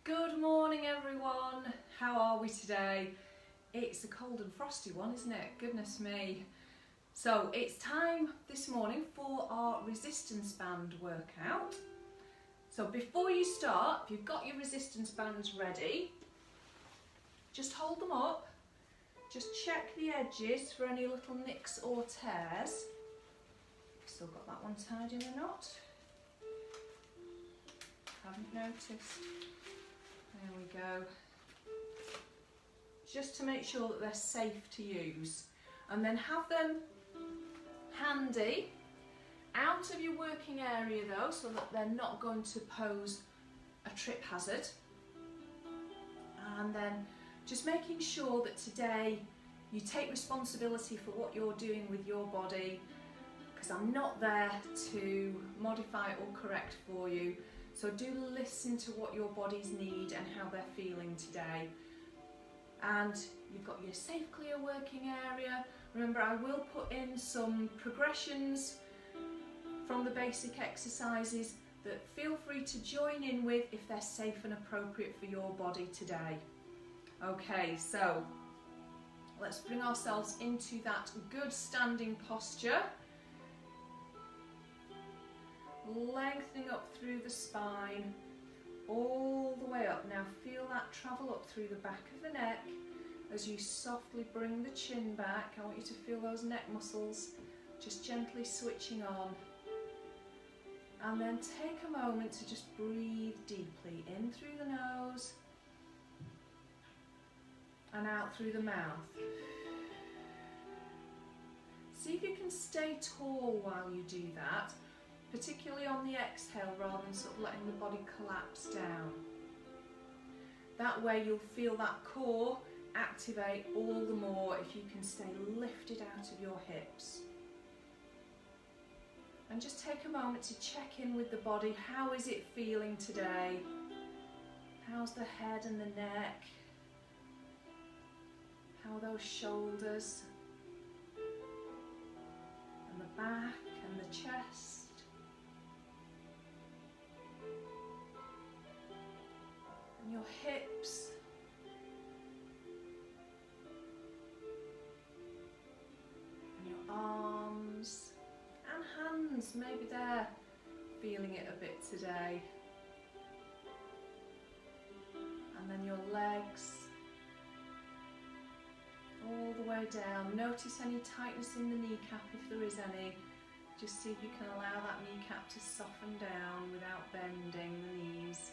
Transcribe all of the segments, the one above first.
Good morning everyone, how are we today? It's a cold and frosty one, isn't it? Goodness me. So it's time this morning for our resistance band workout. So before you start, if you've got your resistance bands ready, just hold them up, just check the edges for any little nicks or tears. Still got that one tied in a knot. Haven't noticed. There we go. Just to make sure that they're safe to use. And then have them handy, out of your working area though, so that they're not going to pose a trip hazard. And then just making sure that today you take responsibility for what you're doing with your body, because I'm not there to modify or correct for you. So do listen to what your bodies need and how they're feeling today. And you've got your safe, clear working area. Remember, I will put in some progressions from the basic exercises that feel free to join in with if they're safe and appropriate for your body today. Okay, so let's bring ourselves into that good standing posture. Lengthening up through the spine, all the way up. Now feel that travel up through the back of the neck as you softly bring the chin back. I want you to feel those neck muscles just gently switching on. And then take a moment to just breathe deeply in through the nose and out through the mouth. See if you can stay tall while you do that, particularly on the exhale rather than sort of letting the body collapse down. That way you'll feel that core activate all the more if you can stay lifted out of your hips. And just take a moment to check in with the body. How is it feeling today? How's the head and the neck? How are those shoulders? And the back and the chest? And your hips, and your arms and hands, maybe they're feeling it a bit today. And then your legs, all the way down. Notice any tightness in the kneecap if there is any. Just see if you can allow that kneecap to soften down without bending the knees.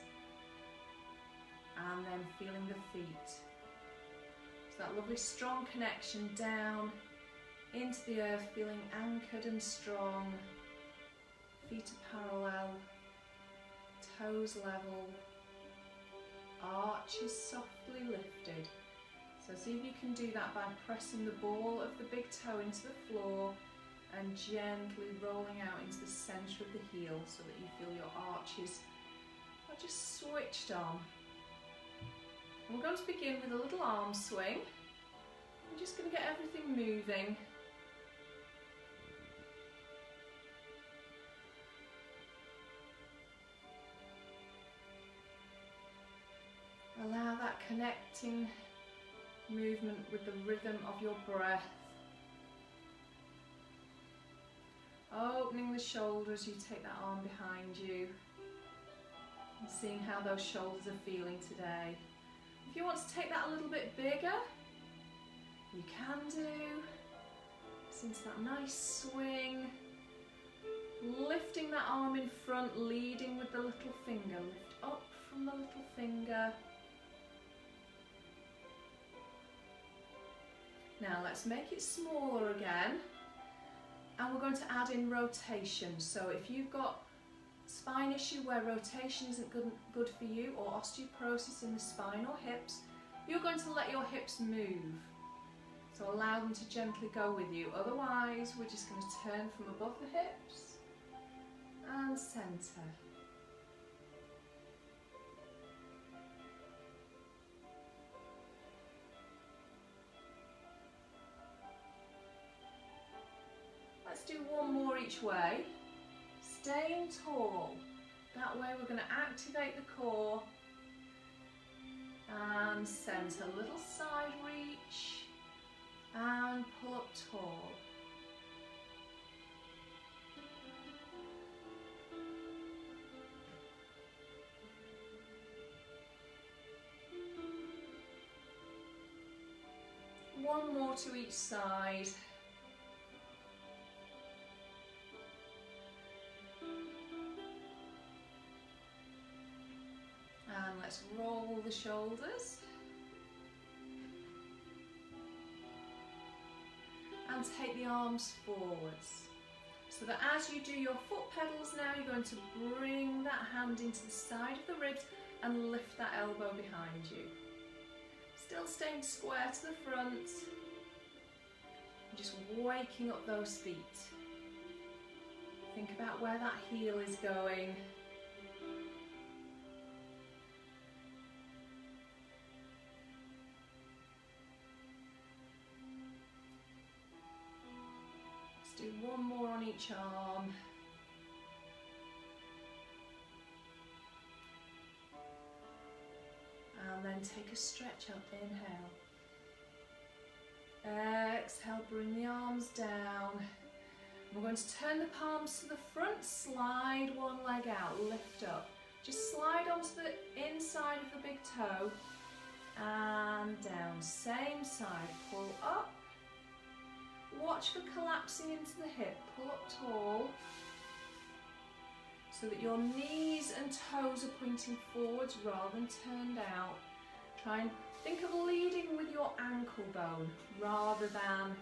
And then feeling the feet. So that lovely strong connection down into the earth, feeling anchored and strong. Feet are parallel, toes level, arches softly lifted. So see if you can do that by pressing the ball of the big toe into the floor and gently rolling out into the centre of the heel so that you feel your arches are just switched on. We're going to begin with a little arm swing. We're just going to get everything moving. Allow that connecting movement with the rhythm of your breath. Opening the shoulders, you take that arm behind you and seeing how those shoulders are feeling today. If you want to take that a little bit bigger, you can do. Since that nice swing, lifting that arm in front, leading with the little finger. Lift up from the little finger. Now let's make it smaller again, and we're going to add in rotation. So if you've got spine issue where rotation isn't good for you, or osteoporosis in the spine or hips, you're going to let your hips move. So allow them to gently go with you. Otherwise, we're just going to turn from above the hips and centre. Let's do one more each way. Staying tall. That way we're going to activate the core and centre, little side reach and pull up tall. One more to each side. And let's roll the shoulders. And take the arms forwards. So that as you do your foot pedals now, you're going to bring that hand into the side of the ribs and lift that elbow behind you. Still staying square to the front. Just waking up those feet. Think about where that heel is going. Let's do one more on each arm. And then take a stretch up, inhale. Exhale, bring the arms down. We're going to turn the palms to the front, slide one leg out, lift up. Just slide onto the inside of the big toe and down. Same side, pull up. Watch for collapsing into the hip, pull up tall so that your knees and toes are pointing forwards rather than turned out. Try and think of leading with your ankle bone rather than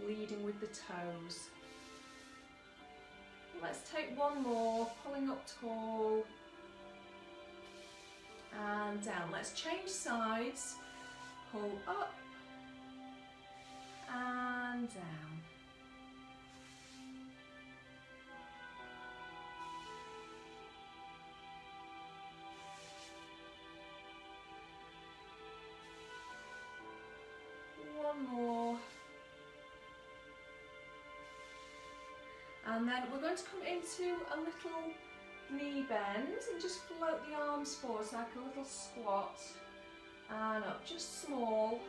leading with the toes. Let's take one more, pulling up tall and down. Let's change sides, pull up and down. One more. And then we're going to come into a little knee bend and just float the arms forward, so like a little squat. And up, just small.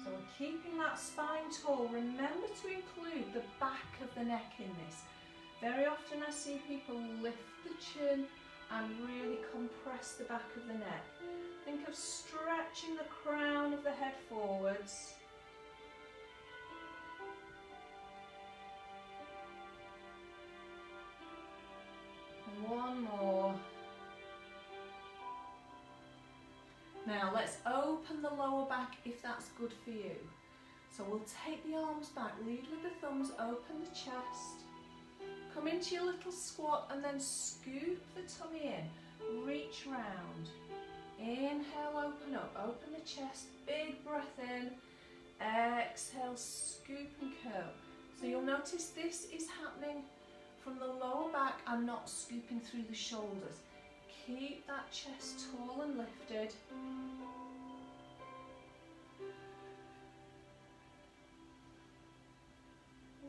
So we're keeping that spine tall. Remember to include the back of the neck in this. Very often I see people lift the chin and really compress the back of the neck. Think of stretching the crown of the head forwards. And one more. Now let's open the lower back if that's good for you. So we'll take the arms back, lead with the thumbs, open the chest. Come into your little squat and then scoop the tummy in. Reach round. Inhale, open up. Open the chest. Big breath in. Exhale, scoop and curl. So you'll notice this is happening from the lower back and not scooping through the shoulders. Keep that chest tall and lifted.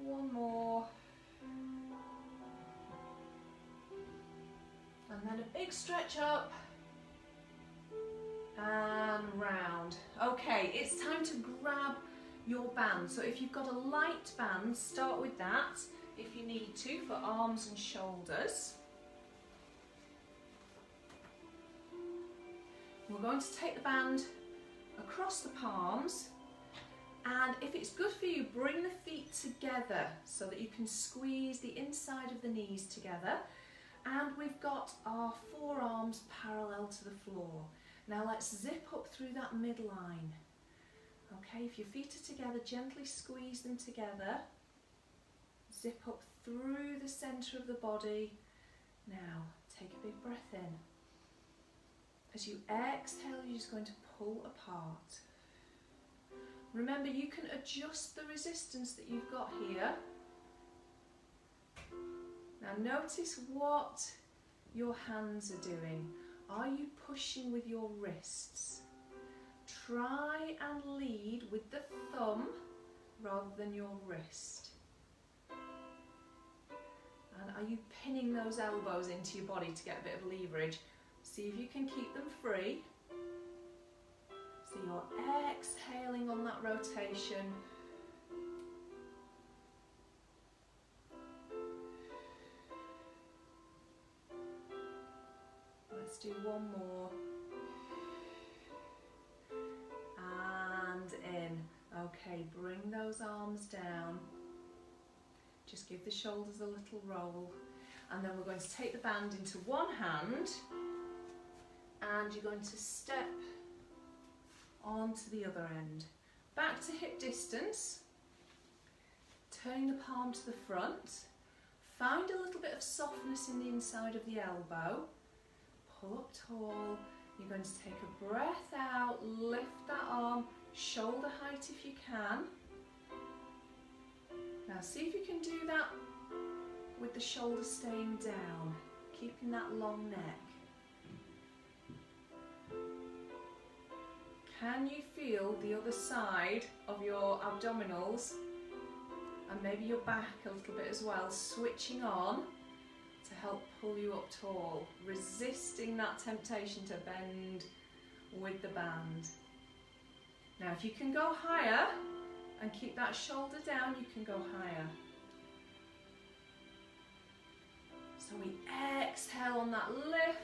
One more. And then a big stretch up and round. Okay, it's time to grab your band. So if you've got a light band, start with that if you need to for arms and shoulders. We're going to take the band across the palms, and if it's good for you, bring the feet together so that you can squeeze the inside of the knees together. And we've got our forearms parallel to the floor. Now let's zip up through that midline. Okay, if your feet are together, gently squeeze them together. Zip up through the centre of the body. Now, take a big breath in. As you exhale, you're just going to pull apart. Remember, you can adjust the resistance that you've got here. Now notice what your hands are doing. Are you pushing with your wrists? Try and lead with the thumb rather than your wrist. Are you pinning those elbows into your body to get a bit of leverage? See if you can keep them free. So you're exhaling on that rotation. Let's do one more. And in. Okay, bring those arms down. Just give the shoulders a little roll. And then we're going to take the band into one hand and you're going to step onto the other end. Back to hip distance. Turning the palm to the front. Find a little bit of softness in the inside of the elbow. Pull up tall. You're going to take a breath out, lift that arm, shoulder height if you can. Now see if you can do that with the shoulders staying down, keeping that long neck. Can you feel the other side of your abdominals and maybe your back a little bit as well, switching on to help pull you up tall, resisting that temptation to bend with the band. Now if you can go higher and keep that shoulder down, you can go higher. So we exhale on that lift.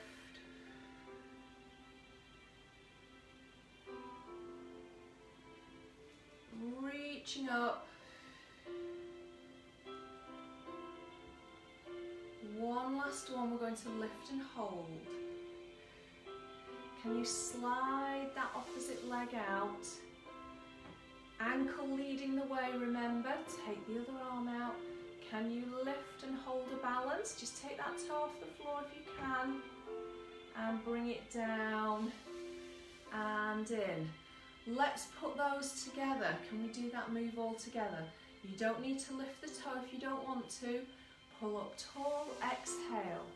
Reaching up. One last one, we're going to lift and hold. Can you slide that opposite leg out? Ankle leading the way, remember. Take the other arm out. Can you lift and hold a balance? Just take that toe off the floor if you can. And bring it down and in. Let's put those together. Can we do that move all together? You don't need to lift the toe if you don't want to. Pull up tall, exhale.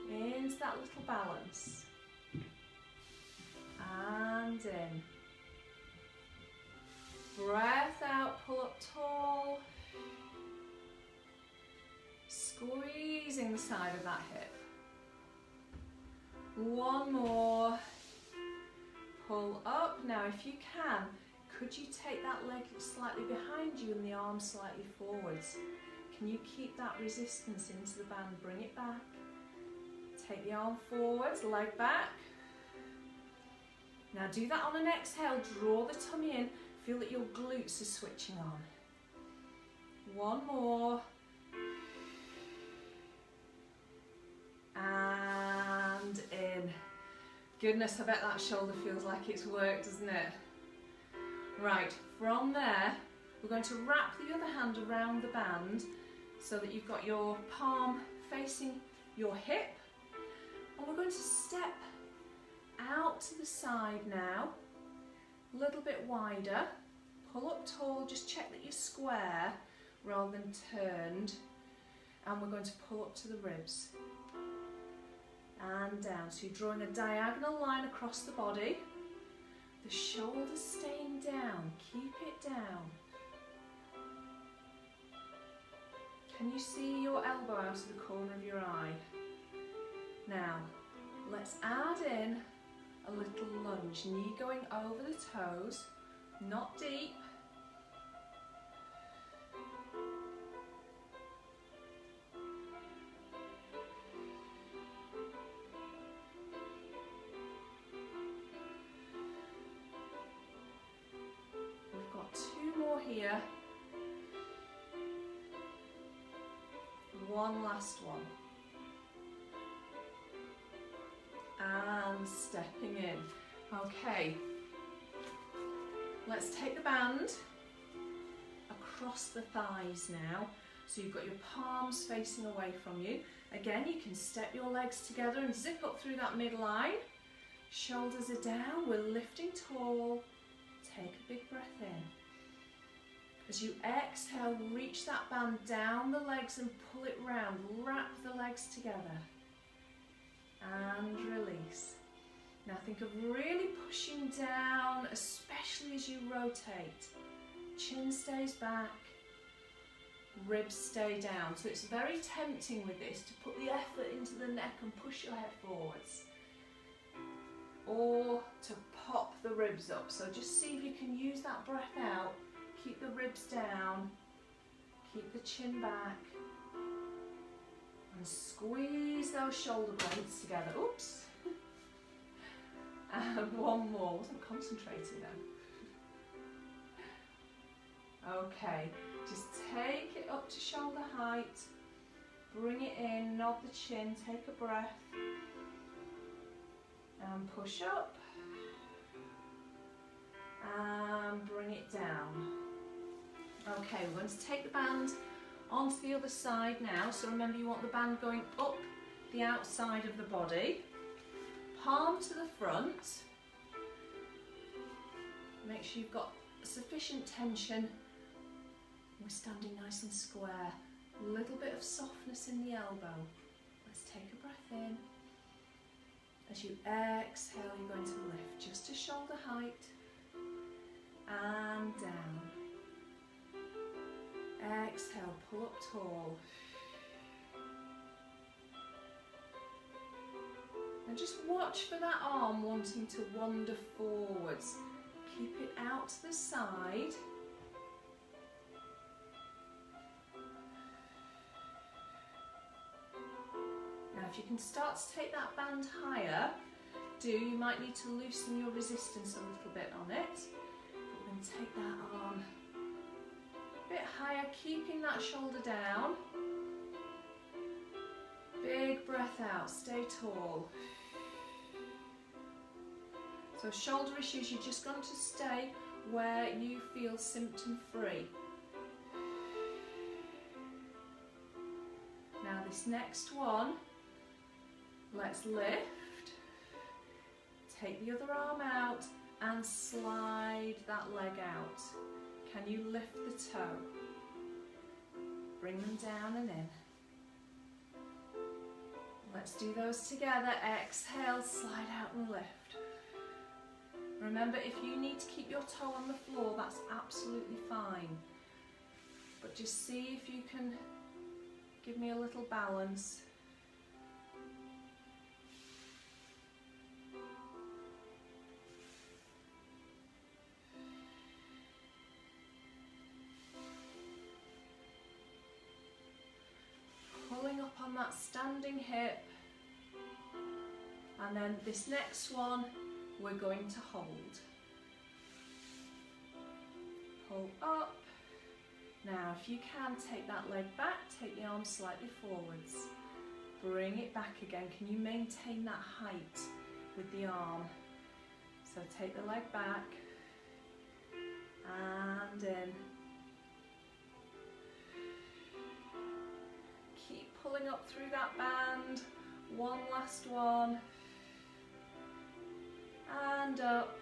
Into that little balance. And in. Breath out, pull up tall. Squeezing the side of that hip. One more. Pull up. Now if you can, could you take that leg slightly behind you and the arm slightly forwards? Can you keep that resistance into the band? Bring it back. Take the arm forwards, leg back. Now do that on an exhale. Draw the tummy in. Feel that your glutes are switching on. One more. And in. Goodness, I bet that shoulder feels like it's worked, doesn't it? Right, from there, we're going to wrap the other hand around the band so that you've got your palm facing your hip. And we're going to step out to the side now, a little bit wider. Pull up tall, just check that you're square rather than turned. And we're going to pull up to the ribs. And down. So you're drawing a diagonal line across the body. The shoulders staying down. Keep it down. Can you see your elbow out of the corner of your eye? Now, let's add in a little lunge. Knee going over the toes, not deep. We've got two more here. One last one. And stepping in. Okay, let's take the band across the thighs now. So you've got your palms facing away from you. Again, you can step your legs together and zip up through that midline. Shoulders are down, we're lifting tall. Take a big breath in. As you exhale, reach that band down the legs and pull it round. Wrap the legs together. And release. Now think of really pushing down, especially as you rotate. Chin stays back. ribs stay down. So it's very tempting with this to put the effort into the neck and push your head forwards, or to pop the ribs up. So just see if you can use that breath out, keep the ribs down, keep the chin back, and squeeze those shoulder blades together. Oops. And one more. Wasn't concentrating then. Okay, just take it up to shoulder height, bring it in, nod the chin, take a breath, and push up, and bring it down. Okay, we're going to take the band onto the other side now. So remember, you want the band going up the outside of the body, palm to the front. Make sure you've got sufficient tension. We're standing nice and square. A little bit of softness in the elbow. Let's take a breath in. As you exhale, you're going to lift just to shoulder height and down. Exhale, pull up tall. And just watch for that arm wanting to wander forwards. Keep it out to the side. Now if you can start to take that band higher, you might need to loosen your resistance a little bit on it. But we're going to take that arm a bit higher, keeping that shoulder down. Big breath out, stay tall. So shoulder issues, you're just going to stay where you feel symptom free. Now this next one, let's lift. Take the other arm out and slide that leg out. Can you lift the toe? Bring them down and in. Let's do those together. Exhale, slide out and lift. Remember, if you need to keep your toe on the floor, that's absolutely fine. But just see if you can give me a little balance. Pulling up on that standing hip. And then this next one, we're going to hold. Pull up. Now if you can, take that leg back, take the arm slightly forwards. Bring it back again. Can you maintain that height with the arm? So take the leg back and in. Keep pulling up through that band. One last one. And up,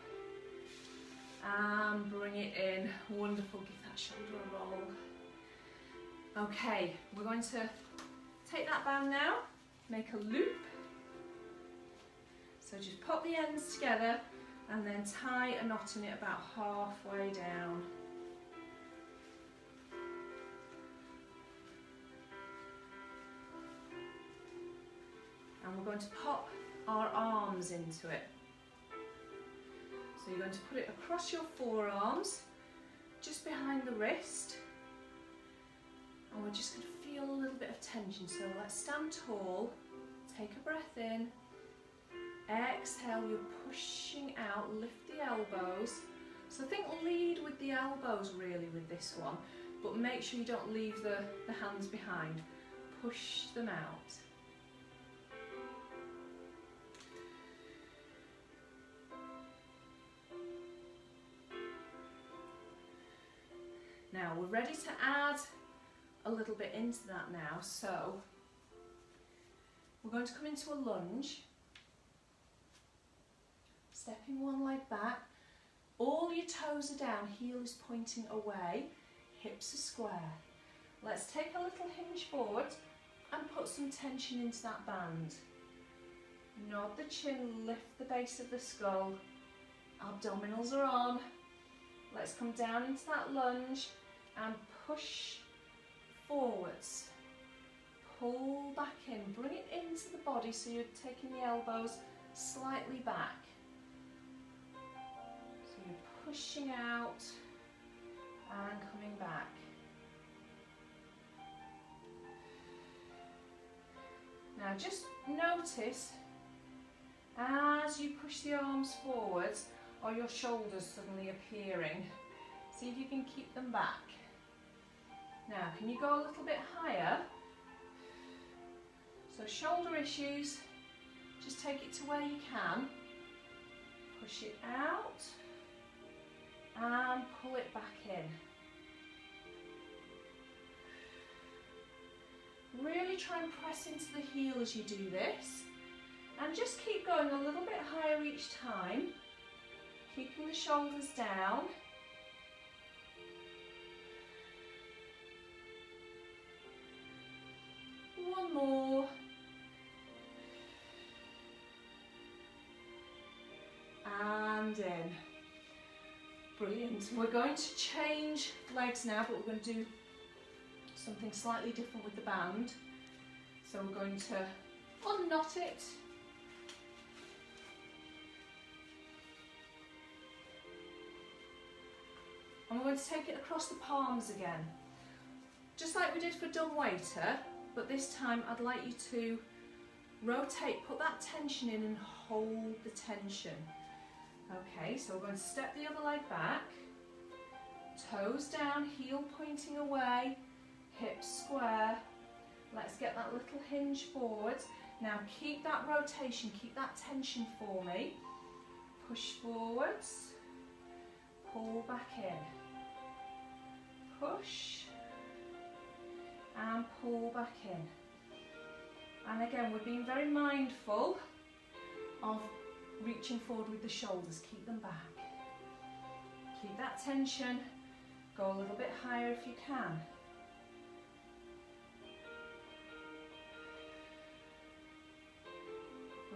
and bring it in. Wonderful, give that shoulder a roll. Okay, we're going to take that band now, make a loop. So just pop the ends together and then tie a knot in it about halfway down. And we're going to pop our arms into it. So you're going to put it across your forearms, just behind the wrist. And we're just going to feel a little bit of tension. So let's stand tall, take a breath in, exhale, you're pushing out, lift the elbows. So think lead with the elbows really with this one, but make sure you don't leave the hands behind. Push them out. Now we're ready to add a little bit into that now, so we're going to come into a lunge, stepping one leg back, all your toes are down, heel is pointing away, hips are square. Let's take a little hinge forward and put some tension into that band. Nod the chin, lift the base of the skull, abdominals are on. Let's come down into that lunge and push forwards, pull back in, bring it into the body so you're taking the elbows slightly back. So you're pushing out and coming back. Now just notice as you push the arms forwards, are your shoulders suddenly appearing? See if you can keep them back. Now, can you go a little bit higher? So shoulder issues, just take it to where you can. Push it out and pull it back in. Really try and press into the heel as you do this. And just keep going a little bit higher each time. Keeping the shoulders down. One more. And in. Brilliant. We're going to change legs now, but we're going to do something slightly different with the band. So we're going to unknot it. And we're going to take it across the palms again. Just like we did for dumb waiter, but this time I'd like you to rotate, put that tension in and hold the tension. Okay, so we're going to step the other leg back, toes down, heel pointing away, hips square. Let's get that little hinge forwards. Now keep that rotation, keep that tension for me. Push forwards, pull back in. Push and pull back in. And again, we're being very mindful of reaching forward with the shoulders. Keep them back. Keep that tension. Go a little bit higher if you can.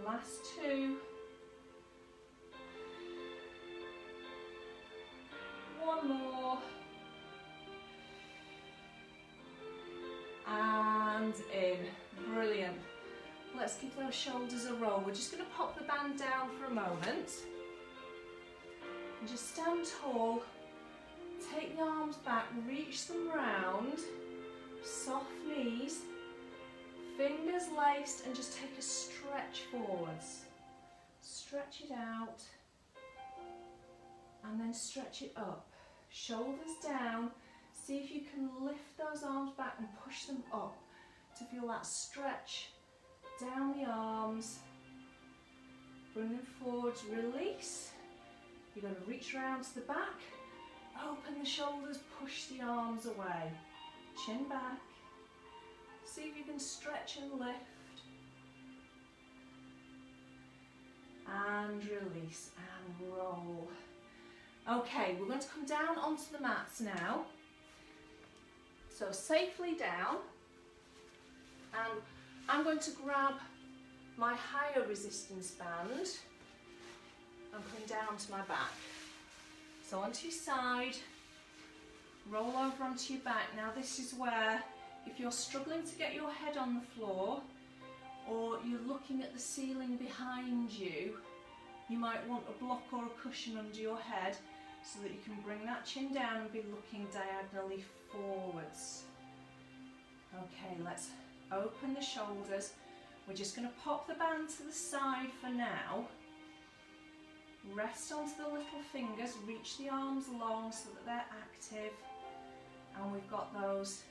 Last two. One more. And in. Brilliant. Let's give those shoulders a roll. We're just going to pop the band down for a moment. And just stand tall. Take the arms back, reach them round. Soft knees. Fingers laced, and just take a stretch forwards. Stretch it out. And then stretch it up. Shoulders down. See if you can lift those arms back and push them up to feel that stretch down the arms. Bring them forwards, release. You're going to reach around to the back, open the shoulders, push the arms away. Chin back. See if you can stretch and lift. And release and roll. Okay, we're going to come down onto the mats now. So safely down, and I'm going to grab my higher resistance band and come down to my back. So onto your side, roll over onto your back. Now this is where, if you're struggling to get your head on the floor, or you're looking at the ceiling behind you, you might want a block or a cushion under your head so that you can bring that chin down and be looking diagonally forwards. Okay, let's open the shoulders. We're just going to pop the band to the side for now. Rest onto the little fingers, reach the arms long so that they're active. And we've got those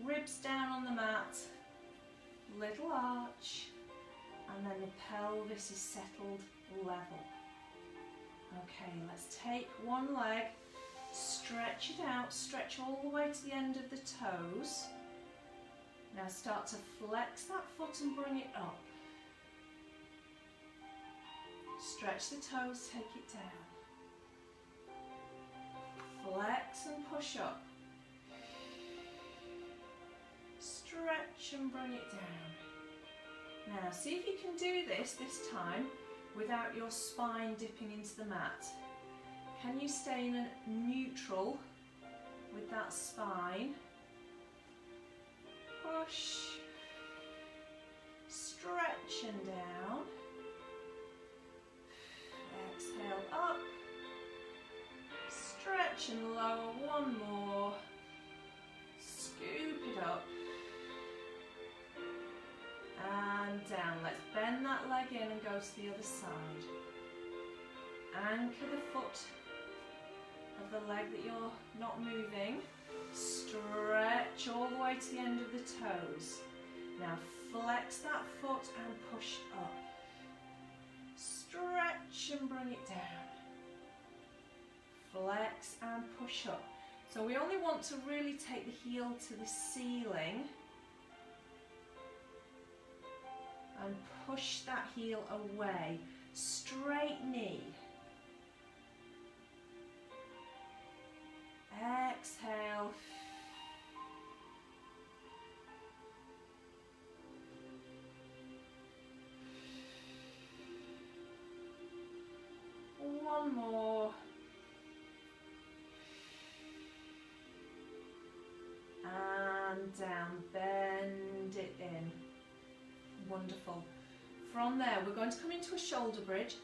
ribs down on the mat, little arch, and then the pelvis is settled level. Okay, let's take one leg, stretch it out, stretch all the way to the end of the toes. Now start to flex that foot and bring it up. Stretch the toes, take it down. Flex and push up. Stretch and bring it down. Now see if you can do this time without your spine dipping into the mat. Can you stay in a neutral with that spine? push. Stretch and down. Exhale up. Stretch and lower, one more. Scoop it up. And down. Let's bend that leg in and go to the other side. Anchor the foot of the leg that you're not moving. Stretch all the way to the end of the toes. Now flex that foot and push up. Stretch and bring it down. Flex and push up. So we only want to really take the heel to the ceiling and push that heel away. Straight knee. Exhale. One more. And down, bend it in. Wonderful. From there, we're going to come into a shoulder bridge.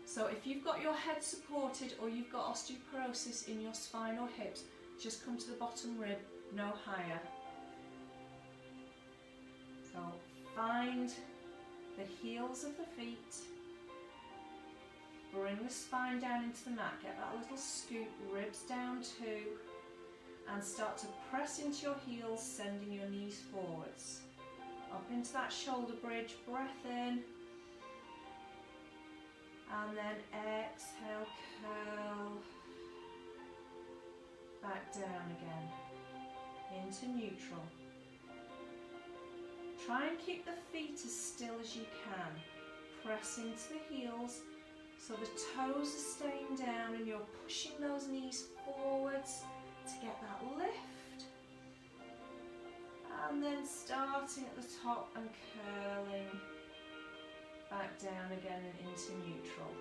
So if you've got your head supported or you've got osteoporosis in your spine or hips, just come to the bottom rib, no higher. So find the heels of the feet. Bring the spine down into the mat, get that little scoop, ribs down too, and start to press into your heels, sending your knees forwards. Up into that shoulder bridge, breath in, and then exhale, curl, back down again, into neutral. Try and keep the feet as still as you can. Press into the heels, so the toes are staying down and you're pushing those knees forwards to get that lift. And then starting at the top and curling back down again and into neutral.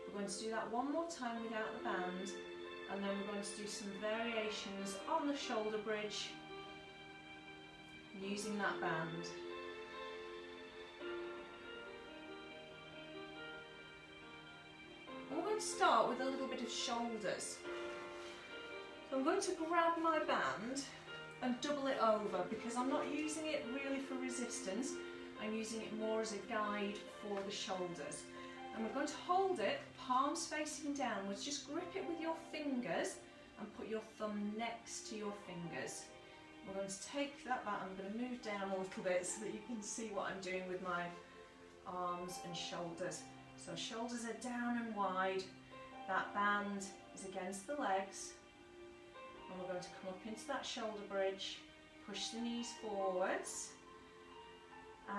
We're going to do that one more time without the band, and then we're going to do some variations on the shoulder bridge using that band. We're going to start with a little bit of shoulders. So I'm going to grab my band and double it over because I'm not using it really for resistance. I'm using it more as a guide for the shoulders. And we're going to hold it, palms facing downwards. Just grip it with your fingers and put your thumb next to your fingers. We're going to take that band, I'm going to move down a little bit so that you can see what I'm doing with my arms and shoulders. So shoulders are down and wide, that band is against the legs, and we're going to come up into that shoulder bridge, push the knees forwards,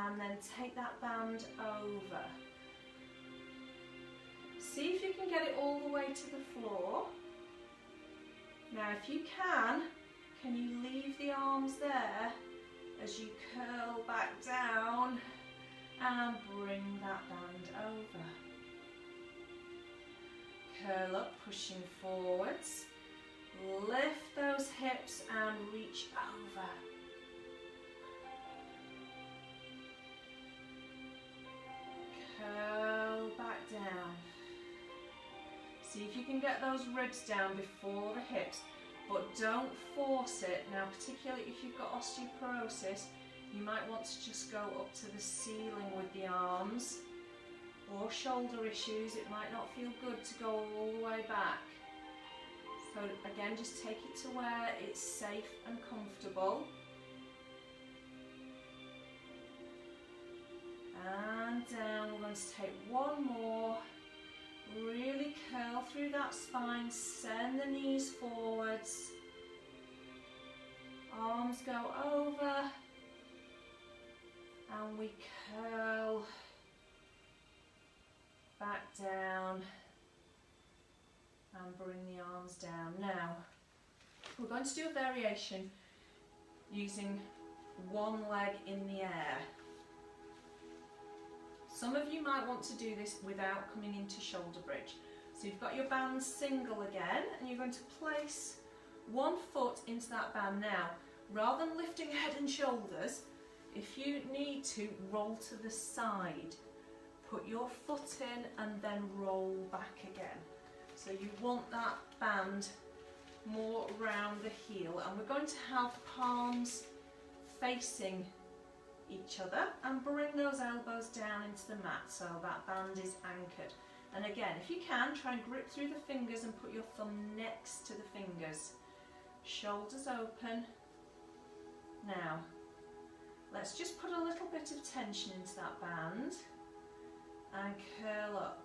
and then take that band over. See if you can get it all the way to the floor. Now if you can you leave the arms there as you curl back down and bring that band over. Curl up, pushing forwards. Lift those hips and reach over. Curl back down. See if you can get those ribs down before the hips, but don't force it. Now, particularly if you've got osteoporosis, you might want to just go up to the ceiling with the arms, or shoulder issues, it might not feel good to go all the way back. So again, just take it to where it's safe and comfortable. And down, we're going to take one more. Really curl through that spine, send the knees forwards. Arms go over. And we curl back down and bring the arms down. Now, we're going to do a variation using one leg in the air. Some of you might want to do this without coming into shoulder bridge. So you've got your band single again, and you're going to place one foot into that band. Now, rather than lifting head and shoulders, if you need to, roll to the side. Put your foot in and then roll back again. So you want that band more round the heel, and we're going to have palms facing each other and bring those elbows down into the mat so that band is anchored. And again, if you can, try and grip through the fingers and put your thumb next to the fingers. Shoulders open. Now, let's just put a little bit of tension into that band and curl up.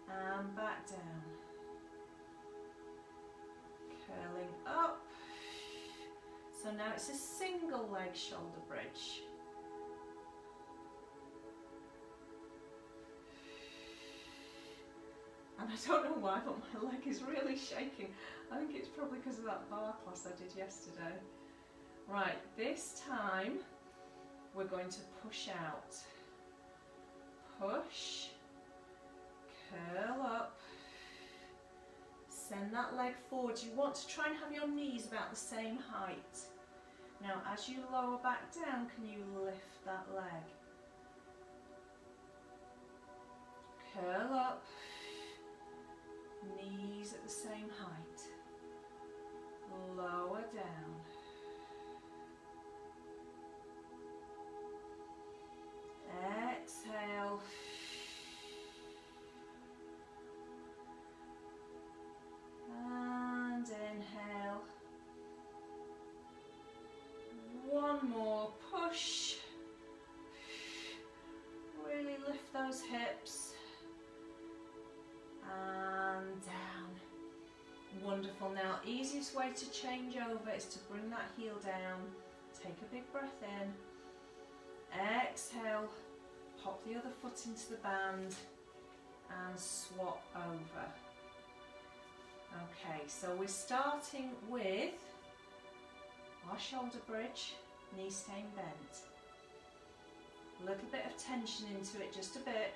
And back down. Curling up. So now it's a single leg shoulder bridge. And I don't know why, but my leg is really shaking. I think it's probably because of that bar class I did yesterday. Right, this time we're going to push out. Push, curl up, send that leg forward. You want to try and have your knees about the same height. Now as you lower back down, can you lift that leg? Curl up, knees at the same height. Lower down. Exhale. And inhale. One more push. Really lift those hips. And down. Wonderful. Now, easiest way to change over is to bring that heel down. Take a big breath in. Exhale. Pop the other foot into the band and swap over. Okay, so we're starting with our shoulder bridge, knee staying bent. A little bit of tension into it, just a bit.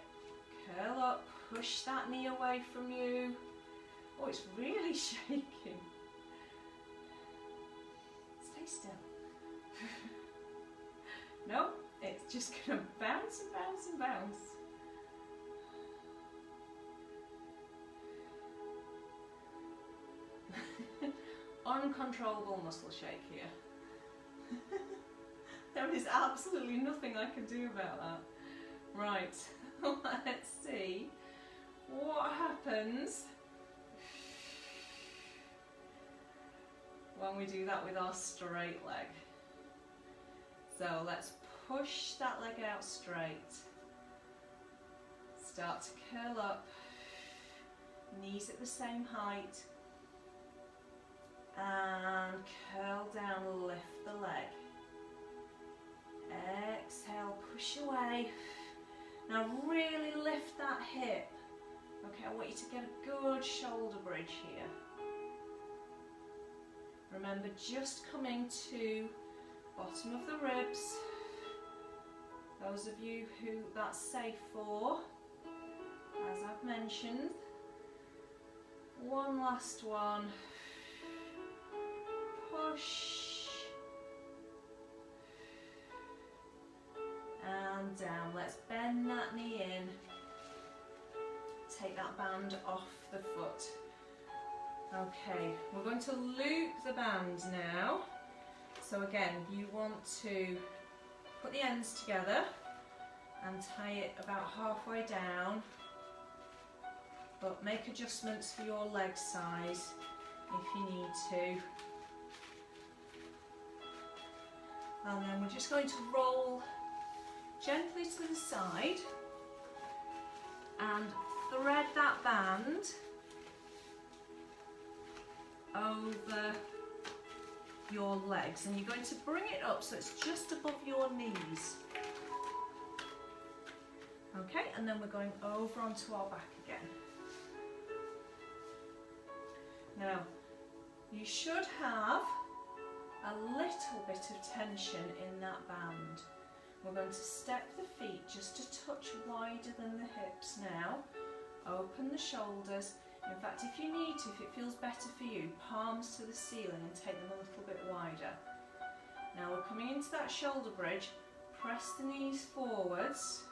Curl up, push that knee away from you. Oh, it's really shaking. Stay still. No, it's just going to bounce and bounce and bounce. Uncontrollable muscle shake here. There is absolutely nothing I can do about that. Right, let's see what happens when we do that with our straight leg. So let's push that leg out straight. Start to curl up, knees at the same height. And curl down, lift the leg. Exhale, push away. Now really lift that hip. Okay, I want you to get a good shoulder bridge here. Remember, just coming to bottom of the ribs. Those of you who that's safe for, as I've mentioned. One last one. Push and down. Let's bend that knee in. Take that band off the foot. Okay, we're going to loop the band now. So again, you want to put the ends together and tie it about halfway down, but make adjustments for your leg size if you need to. And then we're just going to roll gently to the side and thread that band over your legs, and you're going to bring it up so it's just above your knees. Okay, and then we're going over onto our back again. Now, you should have a little bit of tension in that band. We're going to step the feet just a touch wider than the hips now. Open the shoulders. In fact, if you need to, if it feels better for you, palms to the ceiling and take them a little bit wider. Now we're coming into that shoulder bridge. Press the knees forwards,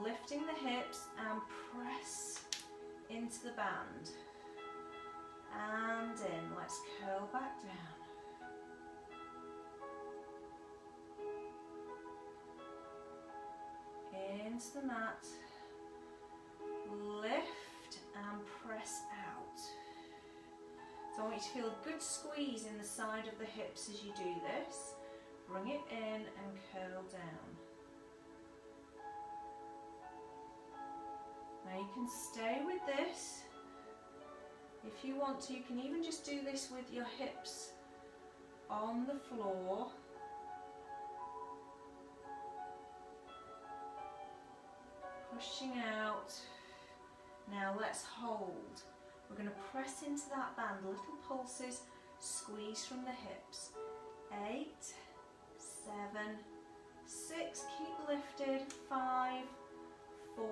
lifting the hips and press into the band. And in, let's curl back down. Into the mat, lift and press out. So I want you to feel a good squeeze in the side of the hips as you do this. Bring it in and curl down. Now you can stay with this. If you want to, you can even just do this with your hips on the floor. Pushing out. Now let's hold. We're going to press into that band, little pulses, squeeze from the hips. 8, 7, 6, keep lifted. 5, 4,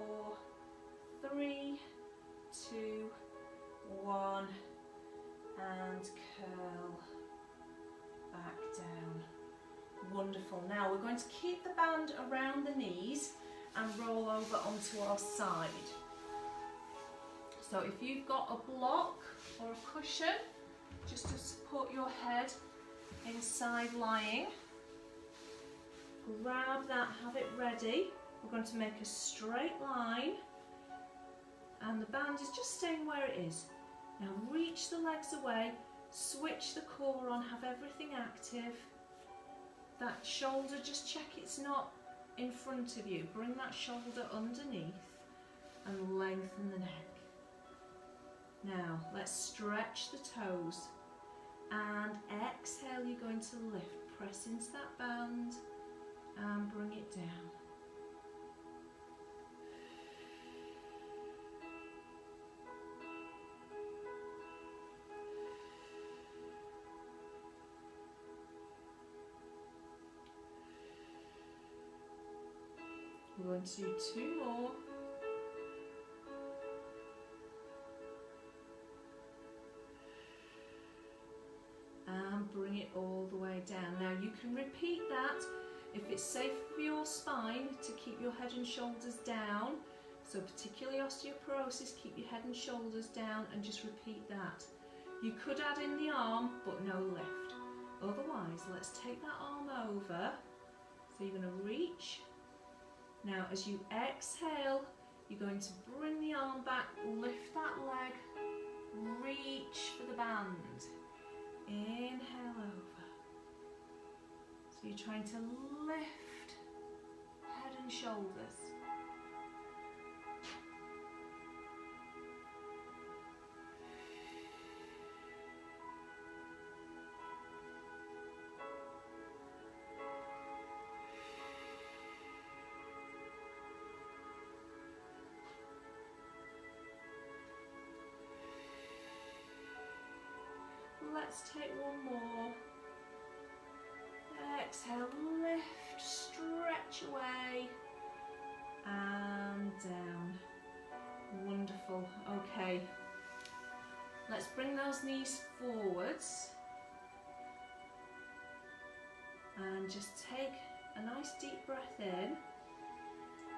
3, 2, 1, and curl back down. Wonderful. Now we're going to keep the band around the knees and roll over onto our side. So if you've got a block or a cushion, just to support your head inside lying, grab that, have it ready. We're going to make a straight line and the band is just staying where it is. Now reach the legs away, switch the core on, have everything active. That shoulder, just check it's not in front of you. Bring that shoulder underneath and lengthen the neck. Now let's stretch the toes and exhale, you're going to lift. Press into that band and bring it down. We're going to do 2 more. And bring it all the way down. Now you can repeat that if it's safe for your spine to keep your head and shoulders down. So particularly osteoporosis, keep your head and shoulders down and just repeat that. You could add in the arm, but no lift. Otherwise, let's take that arm over. So you're going to reach. Now as you exhale, you're going to bring the arm back, lift that leg, reach for the band. Inhale over. So you're trying to lift head and shoulders. Let's take one more. Exhale, lift, stretch away and down. Wonderful. Okay, let's bring those knees forwards and just take a nice deep breath in.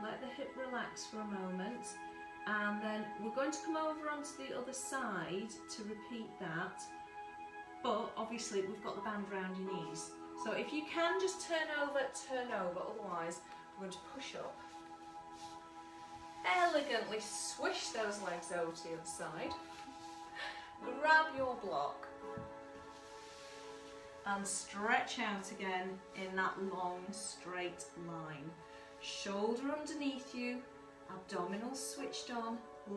Let the hip relax for a moment and then we're going to come over onto the other side to repeat that. But obviously we've got the band around your knees. So if you can just turn over, otherwise we're going to push up. Elegantly swish those legs over to the other side. Grab your block. And stretch out again in that long straight line. Shoulder underneath you, abdominals switched on,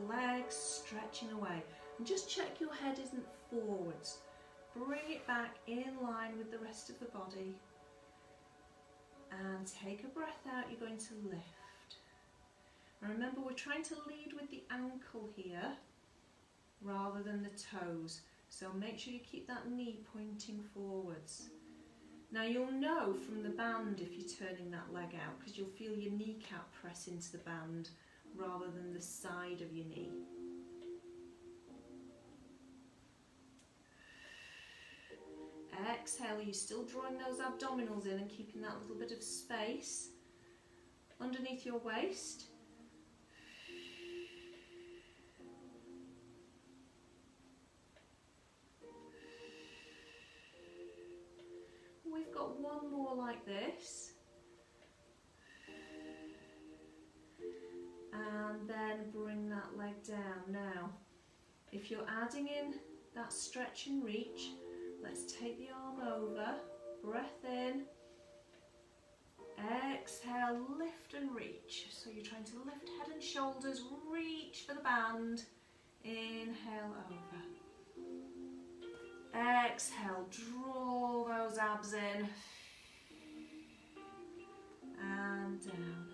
legs stretching away. And just check your head isn't forwards. Bring it back in line with the rest of the body and take a breath out, you're going to lift. And remember we're trying to lead with the ankle here rather than the toes, so make sure you keep that knee pointing forwards. Now you'll know from the band if you're turning that leg out because you'll feel your kneecap press into the band rather than the side of your knee. exhale, are you still drawing those abdominals in and keeping that little bit of space underneath your waist? We've got one more like this. And then bring that leg down. Now, if you're adding in that stretch and reach, let's take the arm over, breath in, exhale, lift and reach. So you're trying to lift head and shoulders, reach for the band, inhale over. Exhale, draw those abs in and down.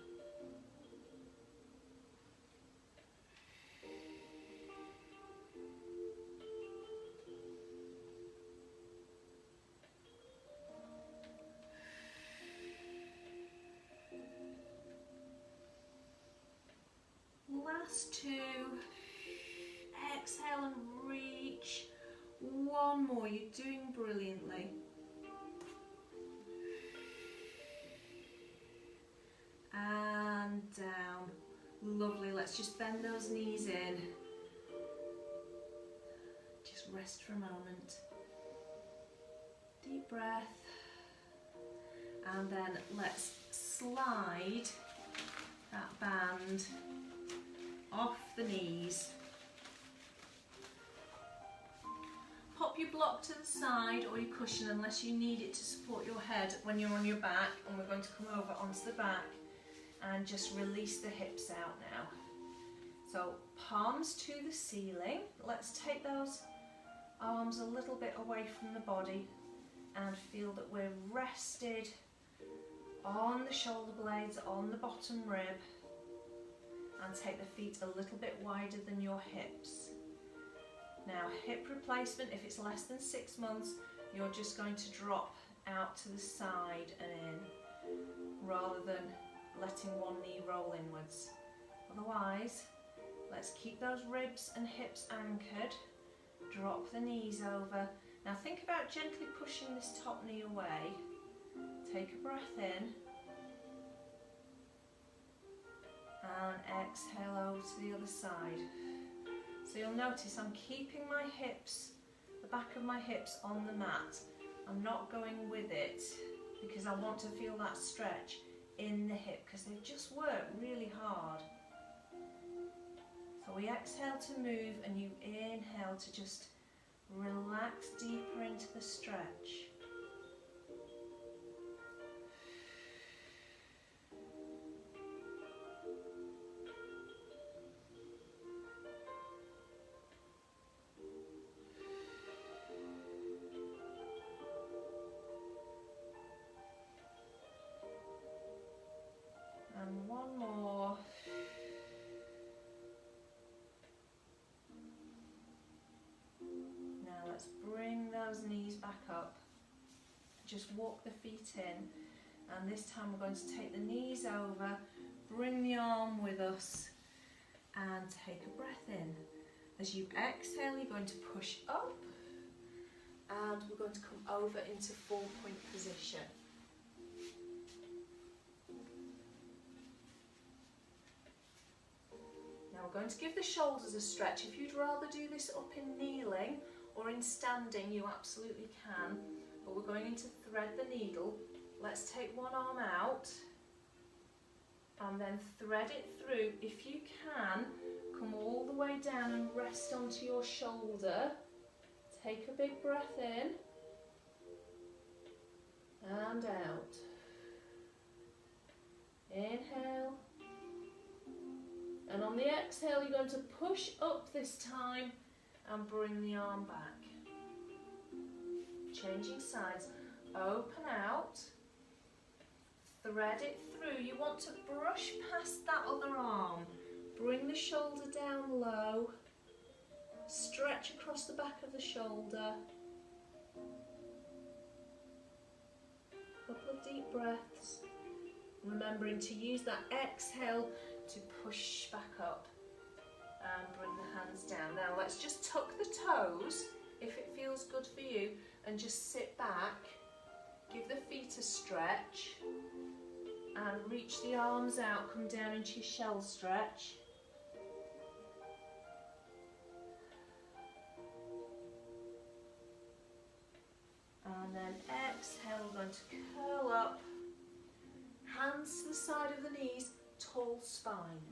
Last two. Exhale and reach. One more. You're doing brilliantly. And down. Lovely. Let's just bend those knees in. Just rest for a moment. Deep breath. And then let's slide that band off the knees. Pop your block to the side or your cushion unless you need it to support your head when you're on your back, and we're going to come over onto the back and just release the hips out now. So palms to the ceiling. Let's take those arms a little bit away from the body and feel that we're rested on the shoulder blades, on the bottom rib. And take the feet a little bit wider than your hips. Now, hip replacement, if it's less than 6 months, you're just going to drop out to the side and in, rather than letting one knee roll inwards. Otherwise, let's keep those ribs and hips anchored. Drop the knees over. Now think about gently pushing this top knee away. Take a breath in. And exhale over to the other side. So you'll notice I'm keeping my hips, the back of my hips on the mat. I'm not going with it because I want to feel that stretch in the hip because they've just worked really hard. So we exhale to move and you inhale to just relax deeper into the stretch. And one more. Now let's bring those knees back up. Just walk the feet in. And this time we're going to take the knees over, bring the arm with us, and take a breath in. As you exhale, you're going to push up, and we're going to come over into 4-point position. Now we're going to give the shoulders a stretch. If you'd rather do this up in kneeling or in standing, you absolutely can. But we're going to thread the needle. Let's take one arm out and then thread it through. If you can, come all the way down and rest onto your shoulder. Take a big breath in and out. Inhale. And on the exhale, you're going to push up this time and bring the arm back. Changing sides. Open out. Thread it through. You want to brush past that other arm. Bring the shoulder down low. Stretch across the back of the shoulder. Couple of deep breaths. Remembering to use that exhale to push back up and bring the hands down. Now let's just tuck the toes if it feels good for you. and just sit back, give the feet a stretch and reach the arms out, come down into your shell stretch. And then exhale, we're going to curl up, hands to the side of the knees, tall spine.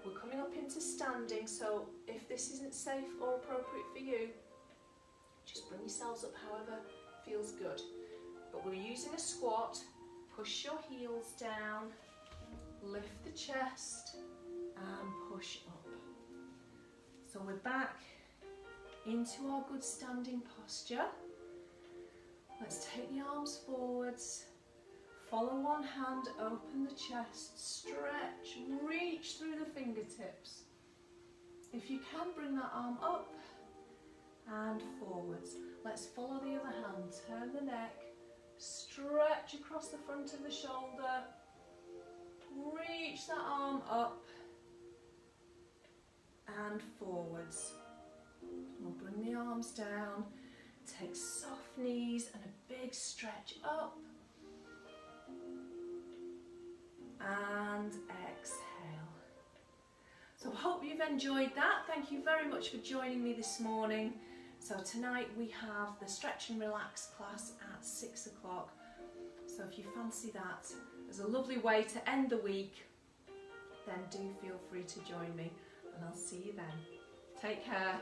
We're coming up into standing, so if this isn't safe or appropriate for you, just bring yourselves up however feels good. But we're using a squat, push your heels down, lift the chest and push up. So we're back into our good standing posture. Let's take the arms forwards, follow one hand, open the chest, stretch, reach through the fingertips. If you can, bring that arm up and forwards. Let's follow the other hand, turn the neck, stretch across the front of the shoulder, reach that arm up and forwards. We'll bring the arms down, take soft knees and a big stretch up and exhale. So I hope you've enjoyed that. Thank you very much for joining me this morning. So tonight we have the stretch and relax class at 6 o'clock. So if you fancy that as a lovely way to end the week, then do feel free to join me and I'll see you then. Take care.